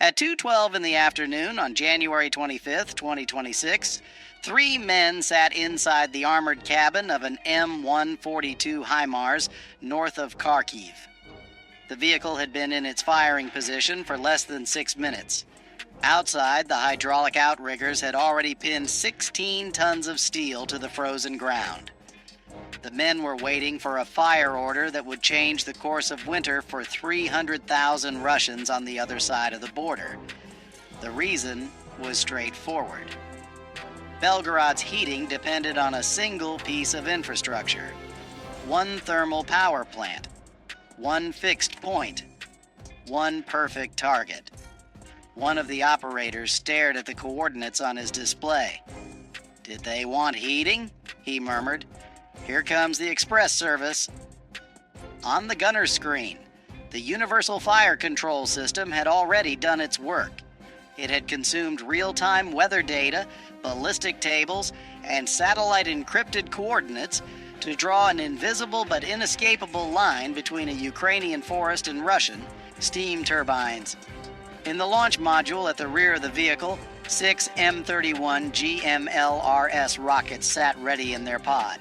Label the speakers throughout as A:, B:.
A: At 2:12 in the afternoon on January 25, 2026, three men sat inside the armored cabin of an M142 HIMARS north of Kharkiv. The vehicle had been in its firing position for less than 6 minutes. Outside, the hydraulic outriggers had already pinned 16 tons of steel to the frozen ground. The men were waiting for a fire order that would change the course of winter for 300,000 Russians on the other side of the border. The reason was straightforward. Belgorod's heating depended on a single piece of infrastructure: one thermal power plant, one fixed point, one perfect target. One of the operators stared at the coordinates on his display. "Did they want heating?" he murmured. "Here comes the express service." On the gunner's screen, the Universal Fire Control System had already done its work. It had consumed real-time weather data, ballistic tables, and satellite-encrypted coordinates to draw an invisible but inescapable line between a Ukrainian forest and Russian steam turbines. In the launch module at the rear of the vehicle, 6 M31 GMLRS rockets sat ready in their pod.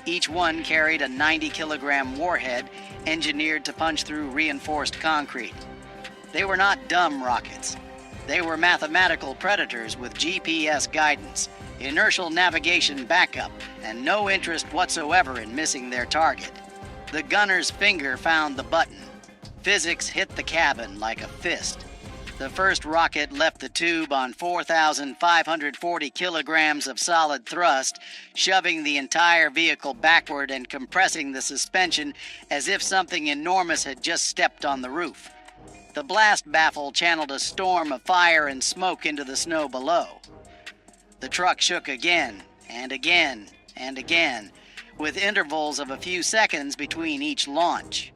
A: Each one carried a 90-kilogram warhead engineered to punch through reinforced concrete. They were not dumb rockets. They were mathematical predators with GPS guidance, inertial navigation backup, and no interest whatsoever in missing their target. The gunner's finger found the button. Physics hit the cabin like a fist. The first rocket left the tube on 4,540 kilograms of solid thrust, shoving the entire vehicle backward and compressing the suspension as if something enormous had just stepped on the roof. The blast baffle channeled a storm of fire and smoke into the snow below. The truck shook again, and again, and again, with intervals of a few seconds between each launch.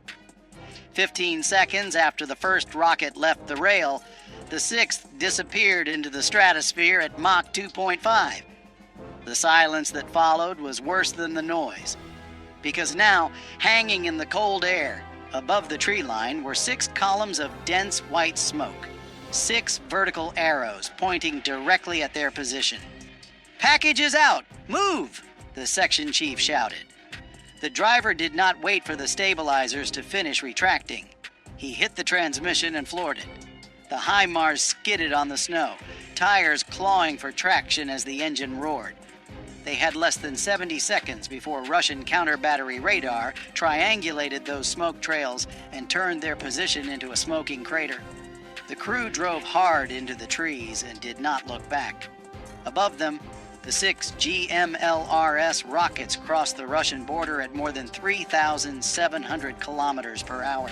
A: 15 seconds after the first rocket left the rail, the sixth disappeared into the stratosphere at Mach 2.5. The silence that followed was worse than the noise, because now, hanging in the cold air, above the tree line, were 6 columns of dense white smoke, 6 vertical arrows pointing directly at their position. "Package is out! Move!" the section chief shouted. The driver did not wait for the stabilizers to finish retracting. He hit the transmission and floored it. The HIMARS skidded on the snow, tires clawing for traction as the engine roared. They had less than 70 seconds before Russian counter-battery radar triangulated those smoke trails and turned their position into a smoking crater. The crew drove hard into the trees and did not look back. Above them, the 6 GMLRS rockets crossed the Russian border at more than 3,700 kilometers per hour.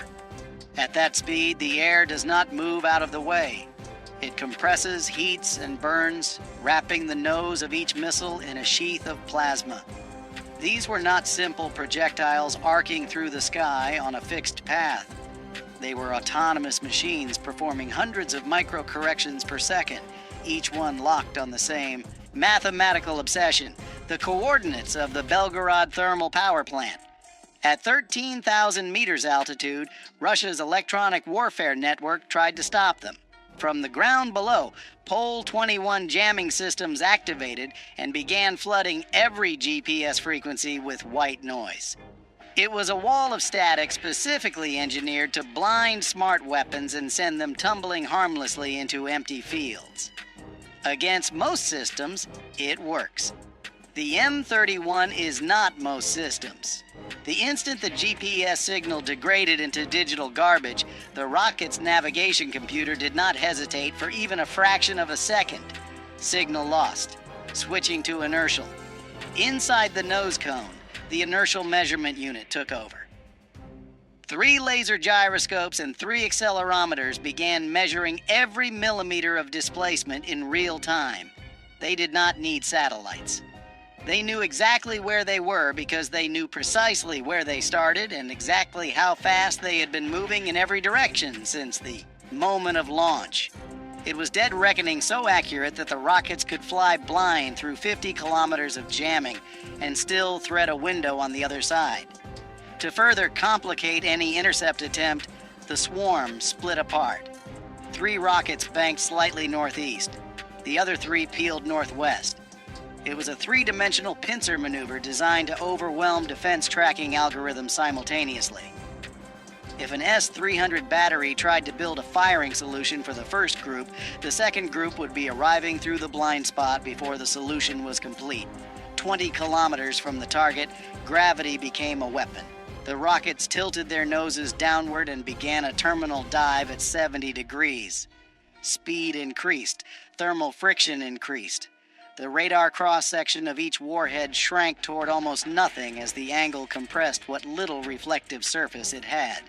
A: At that speed, the air does not move out of the way. It compresses, heats, and burns, wrapping the nose of each missile in a sheath of plasma. These were not simple projectiles arcing through the sky on a fixed path. They were autonomous machines performing hundreds of micro-corrections per second, each one locked on the same mathematical obsession: the coordinates of the Belgorod thermal power plant. At 13,000 meters altitude, Russia's electronic warfare network tried to stop them. From the ground below, Pole 21 jamming systems activated and began flooding every GPS frequency with white noise. It was a wall of static specifically engineered to blind smart weapons and send them tumbling harmlessly into empty fields. Against most systems, it works. The M31 is not most systems. The instant the GPS signal degraded into digital garbage, the rocket's navigation computer did not hesitate for even a fraction of a second. Signal lost. Switching to inertial. Inside the nose cone, the inertial measurement unit took over. 3 laser gyroscopes and 3 accelerometers began measuring every millimeter of displacement in real time. They did not need satellites. They knew exactly where they were because they knew precisely where they started and exactly how fast they had been moving in every direction since the moment of launch. It was dead reckoning so accurate that the rockets could fly blind through 50 kilometers of jamming and still thread a window on the other side. To further complicate any intercept attempt, the swarm split apart. 3 rockets banked slightly northeast. The other 3 peeled northwest. It was a 3-dimensional pincer maneuver designed to overwhelm defense tracking algorithms simultaneously. If an S-300 battery tried to build a firing solution for the first group, the second group would be arriving through the blind spot before the solution was complete. 20 kilometers from the target, gravity became a weapon. The rockets tilted their noses downward and began a terminal dive at 70 degrees. Speed increased. Thermal friction increased. The radar cross-section of each warhead shrank toward almost nothing as the angle compressed what little reflective surface it had.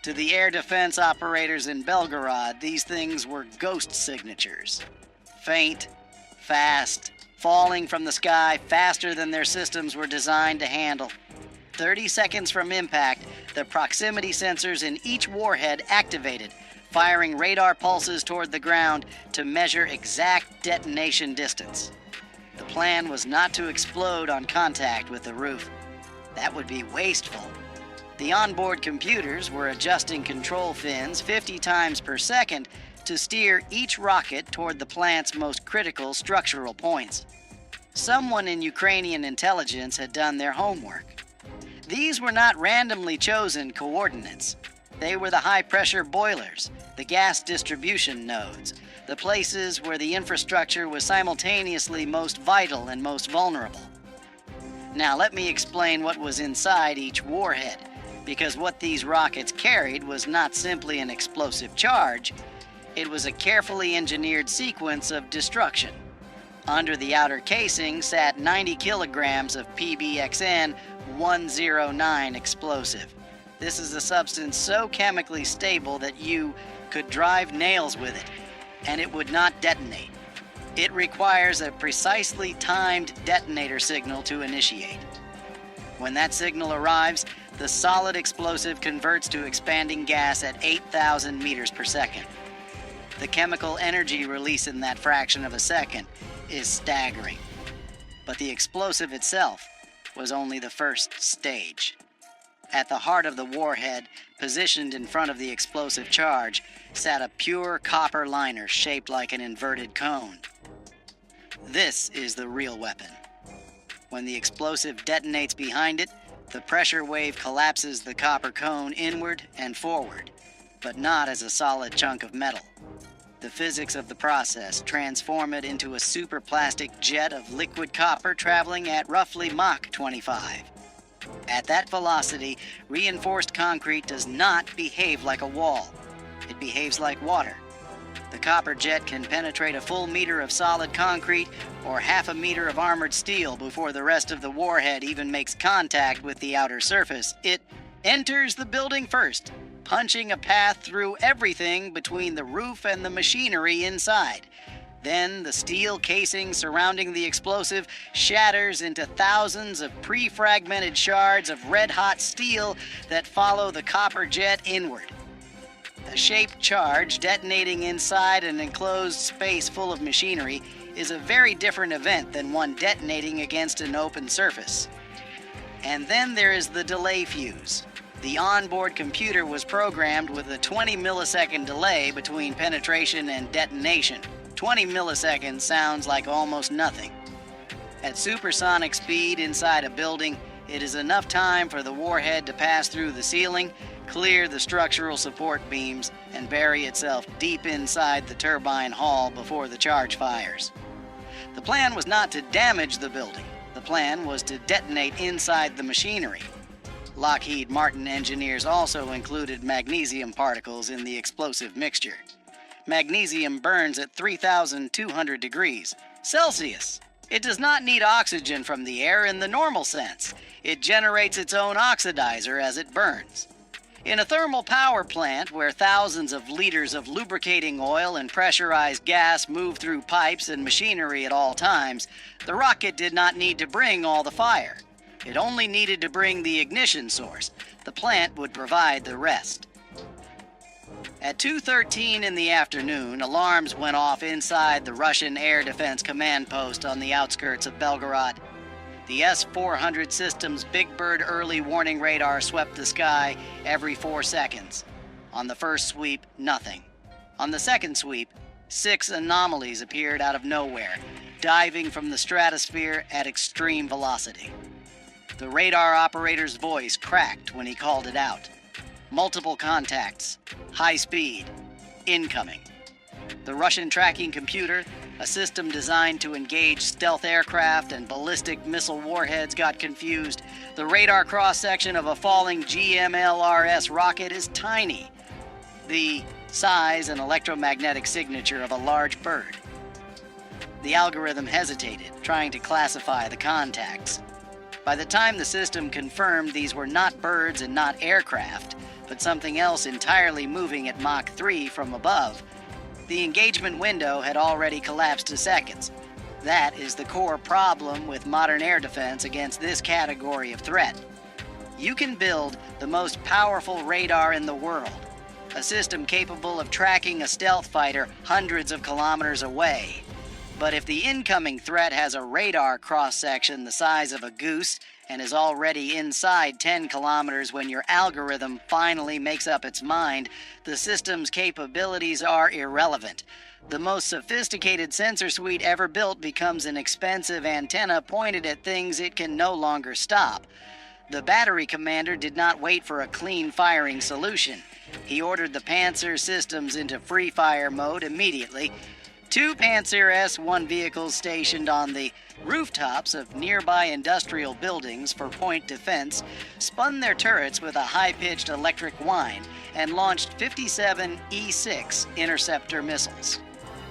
A: To the air defense operators in Belgorod, these things were ghost signatures. Faint, fast, falling from the sky faster than their systems were designed to handle. 30 seconds from impact, the proximity sensors in each warhead activated, firing radar pulses toward the ground to measure exact detonation distance. The plan was not to explode on contact with the roof. That would be wasteful. The onboard computers were adjusting control fins 50 times per second to steer each rocket toward the plant's most critical structural points. Someone in Ukrainian intelligence had done their homework. These were not randomly chosen coordinates. They were the high-pressure boilers, the gas distribution nodes, the places where the infrastructure was simultaneously most vital and most vulnerable. Now let me explain what was inside each warhead, because what these rockets carried was not simply an explosive charge, it was a carefully engineered sequence of destruction. Under the outer casing sat 90 kilograms of PBXN-109 explosive. This is a substance so chemically stable that you could drive nails with it, and it would not detonate. It requires a precisely timed detonator signal to initiate. When that signal arrives, the solid explosive converts to expanding gas at 8,000 meters per second. The chemical energy release in that fraction of a second is staggering. But the explosive itself was only the first stage. At the heart of the warhead, positioned in front of the explosive charge, sat a pure copper liner shaped like an inverted cone. This is the real weapon. When the explosive detonates behind it, the pressure wave collapses the copper cone inward and forward, but not as a solid chunk of metal. The physics of the process transform it into a superplastic jet of liquid copper traveling at roughly Mach 25. At that velocity, reinforced concrete does not behave like a wall. It behaves like water. The copper jet can penetrate a full meter of solid concrete or half a meter of armored steel before the rest of the warhead even makes contact with the outer surface. It enters the building first, punching a path through everything between the roof and the machinery inside. Then the steel casing surrounding the explosive shatters into thousands of pre-fragmented shards of red-hot steel that follow the copper jet inward. A shaped charge detonating inside an enclosed space full of machinery is a very different event than one detonating against an open surface. And then there is the delay fuse. The onboard computer was programmed with a 20 millisecond delay between penetration and detonation. 20 milliseconds sounds like almost nothing. At supersonic speed inside a building, it is enough time for the warhead to pass through the ceiling, clear the structural support beams, and bury itself deep inside the turbine hall before the charge fires. The plan was not to damage the building. The plan was to detonate inside the machinery. Lockheed Martin engineers also included magnesium particles in the explosive mixture. Magnesium burns at 3,200 degrees Celsius. It does not need oxygen from the air in the normal sense. It generates its own oxidizer as it burns. In a thermal power plant where thousands of liters of lubricating oil and pressurized gas move through pipes and machinery at all times, the rocket did not need to bring all the fire. It only needed to bring the ignition source. The plant would provide the rest. At 2:13 in the afternoon, alarms went off inside the Russian Air Defense Command Post on the outskirts of Belgorod. The S-400 system's Big Bird early warning radar swept the sky every 4 seconds. On the first sweep, nothing. On the second sweep, 6 anomalies appeared out of nowhere, diving from the stratosphere at extreme velocity. The radar operator's voice cracked when he called it out. Multiple contacts, high speed, incoming. The Russian tracking computer, a system designed to engage stealth aircraft and ballistic missile warheads, got confused. The radar cross-section of a falling GMLRS rocket is tiny, the size and electromagnetic signature of a large bird. The algorithm hesitated, trying to classify the contacts. By the time the system confirmed these were not birds and not aircraft, but something else entirely moving at Mach 3 from above, the engagement window had already collapsed to seconds. That is the core problem with modern air defense against this category of threat. You can build the most powerful radar in the world, a system capable of tracking a stealth fighter hundreds of kilometers away. But if the incoming threat has a radar cross-section the size of a goose and is already inside 10 kilometers when your algorithm finally makes up its mind, the system's capabilities are irrelevant. The most sophisticated sensor suite ever built becomes an expensive antenna pointed at things it can no longer stop. The battery commander did not wait for a clean firing solution. He ordered the Pancir systems into free fire mode immediately. 2 Pancir S-1 vehicles stationed on the rooftops of nearby industrial buildings for point defense spun their turrets with a high-pitched electric whine and launched 57 E-6 interceptor missiles.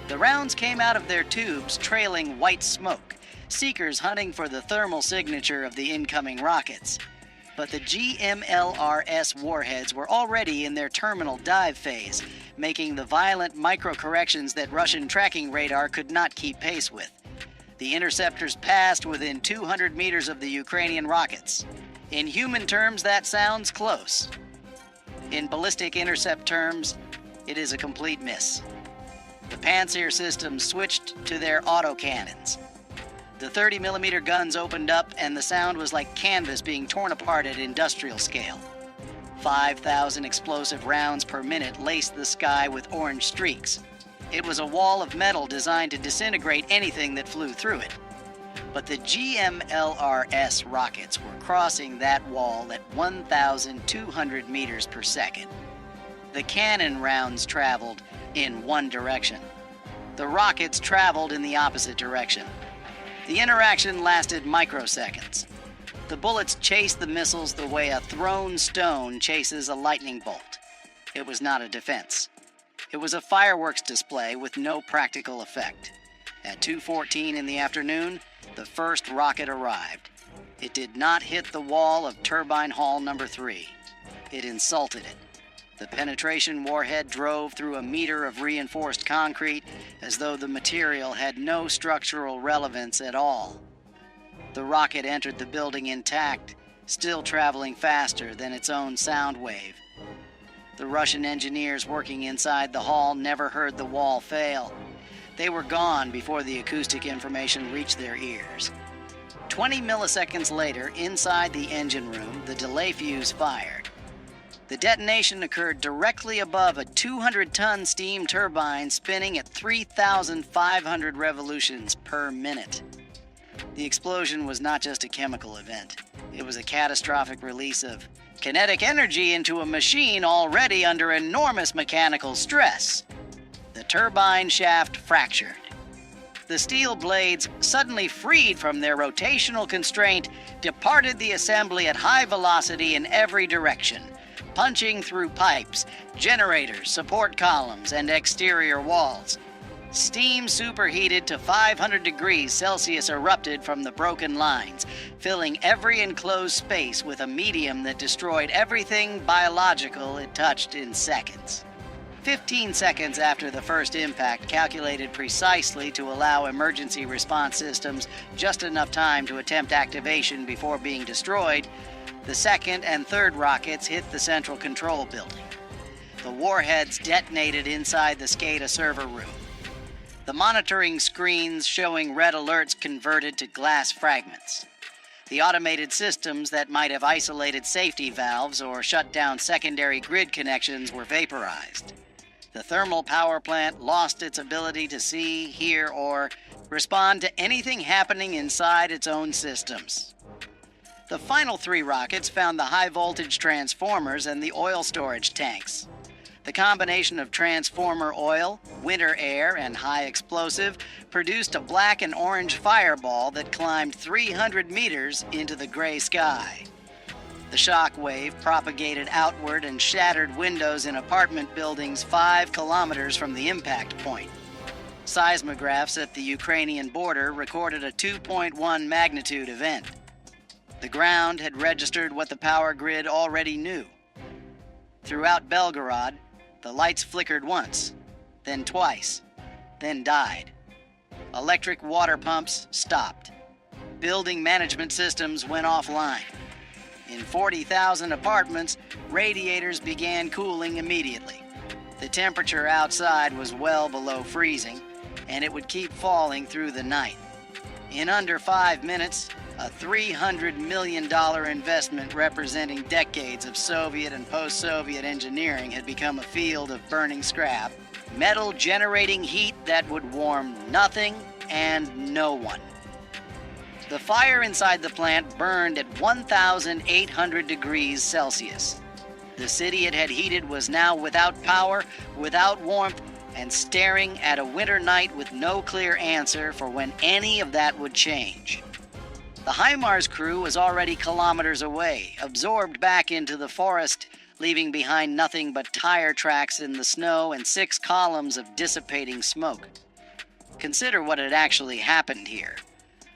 A: The rounds came out of their tubes trailing white smoke, seekers hunting for the thermal signature of the incoming rockets. But the GMLRS warheads were already in their terminal dive phase, making the violent micro-corrections that Russian tracking radar could not keep pace with. The interceptors passed within 200 meters of the Ukrainian rockets. In human terms, that sounds close. In ballistic intercept terms, it is a complete miss. The Pancir systems switched to their autocannons. The 30mm guns opened up, and the sound was like canvas being torn apart at industrial scale. 5,000 explosive rounds per minute laced the sky with orange streaks. It was a wall of metal designed to disintegrate anything that flew through it. But the GMLRS rockets were crossing that wall at 1,200 meters per second. The cannon rounds traveled in one direction. The rockets traveled in the opposite direction. The interaction lasted microseconds. The bullets chased the missiles the way a thrown stone chases a lightning bolt. It was not a defense. It was a fireworks display with no practical effect. At 2:14 in the afternoon, the first rocket arrived. It did not hit the wall of turbine hall number 3. It insulted it. The penetration warhead drove through a meter of reinforced concrete as though the material had no structural relevance at all. The rocket entered the building intact, still traveling faster than its own sound wave. The Russian engineers working inside the hall never heard the wall fail. They were gone before the acoustic information reached their ears. 20 milliseconds later, inside the engine room, the delay fuse fired. The detonation occurred directly above a 200-ton steam turbine spinning at 3,500 revolutions per minute. The explosion was not just a chemical event. It was a catastrophic release of kinetic energy into a machine already under enormous mechanical stress. The turbine shaft fractured. The steel blades, suddenly freed from their rotational constraint, departed the assembly at high velocity in every direction, punching through pipes, generators, support columns, and exterior walls. Steam superheated to 500 degrees Celsius erupted from the broken lines, filling every enclosed space with a medium that destroyed everything biological it touched in seconds. 15 seconds after the first impact, calculated precisely to allow emergency response systems just enough time to attempt activation before being destroyed, the second and third rockets hit the central control building. The warheads detonated inside the SCADA server room. The monitoring screens showing red alerts converted to glass fragments. The automated systems that might have isolated safety valves or shut down secondary grid connections were vaporized. The thermal power plant lost its ability to see, hear, or respond to anything happening inside its own systems. The final 3 rockets found the high-voltage transformers and the oil storage tanks. The combination of transformer oil, winter air, and high explosive produced a black and orange fireball that climbed 300 meters into the gray sky. The shock wave propagated outward and shattered windows in apartment buildings 5 kilometers from the impact point. Seismographs at the Ukrainian border recorded a 2.1 magnitude event. The ground had registered what the power grid already knew. Throughout Belgorod, the lights flickered once, then twice, then died. Electric water pumps stopped. Building management systems went offline. In 40,000 apartments, radiators began cooling immediately. The temperature outside was well below freezing, and it would keep falling through the night. In under 5 minutes, a $300 million investment representing decades of Soviet and post-Soviet engineering had become a field of burning scrap, metal generating heat that would warm nothing and no one. The fire inside the plant burned at 1,800 degrees Celsius. The city it had heated was now without power, without warmth, and staring at a winter night with no clear answer for when any of that would change. The HIMARS crew was already kilometers away, absorbed back into the forest, leaving behind nothing but tire tracks in the snow and 6 columns of dissipating smoke. Consider what had actually happened here.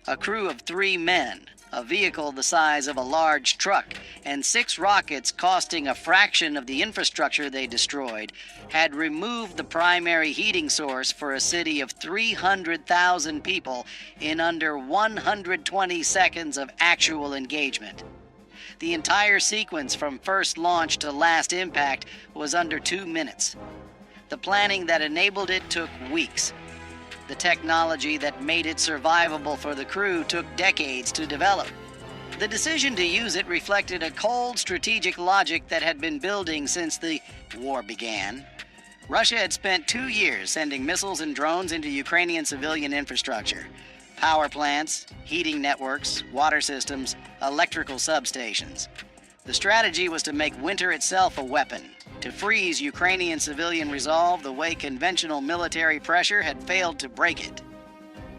A: A crew of 3 men, a vehicle the size of a large truck, and 6 rockets costing a fraction of the infrastructure they destroyed, had removed the primary heating source for a city of 300,000 people in under 120 seconds of actual engagement. The entire sequence from first launch to last impact was under 2 minutes. The planning that enabled it took weeks. The technology that made it survivable for the crew took decades to develop. The decision to use it reflected a cold strategic logic that had been building since the war began. Russia had spent 2 years sending missiles and drones into Ukrainian civilian infrastructure, power plants, heating networks, water systems, electrical substations. The strategy was to make winter itself a weapon, to freeze Ukrainian civilian resolve the way conventional military pressure had failed to break it.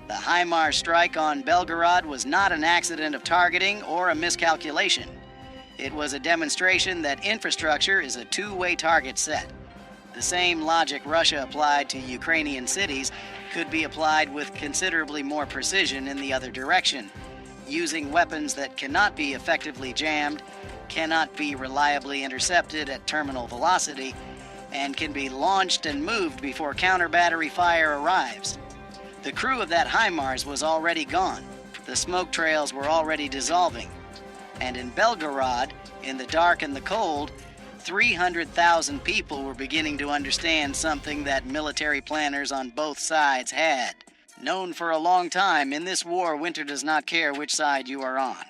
A: The HIMARS strike on Belgorod was not an accident of targeting or a miscalculation. It was a demonstration that infrastructure is a two-way target set. The same logic Russia applied to Ukrainian cities could be applied with considerably more precision in the other direction, using weapons that cannot be effectively jammed, cannot be reliably intercepted at terminal velocity, and can be launched and moved before counter-battery fire arrives. The crew of that HIMARS was already gone. The smoke trails were already dissolving. And in Belgorod, in the dark and the cold, 300,000 people were beginning to understand something that military planners on both sides had known for a long time. In this war, winter does not care which side you are on.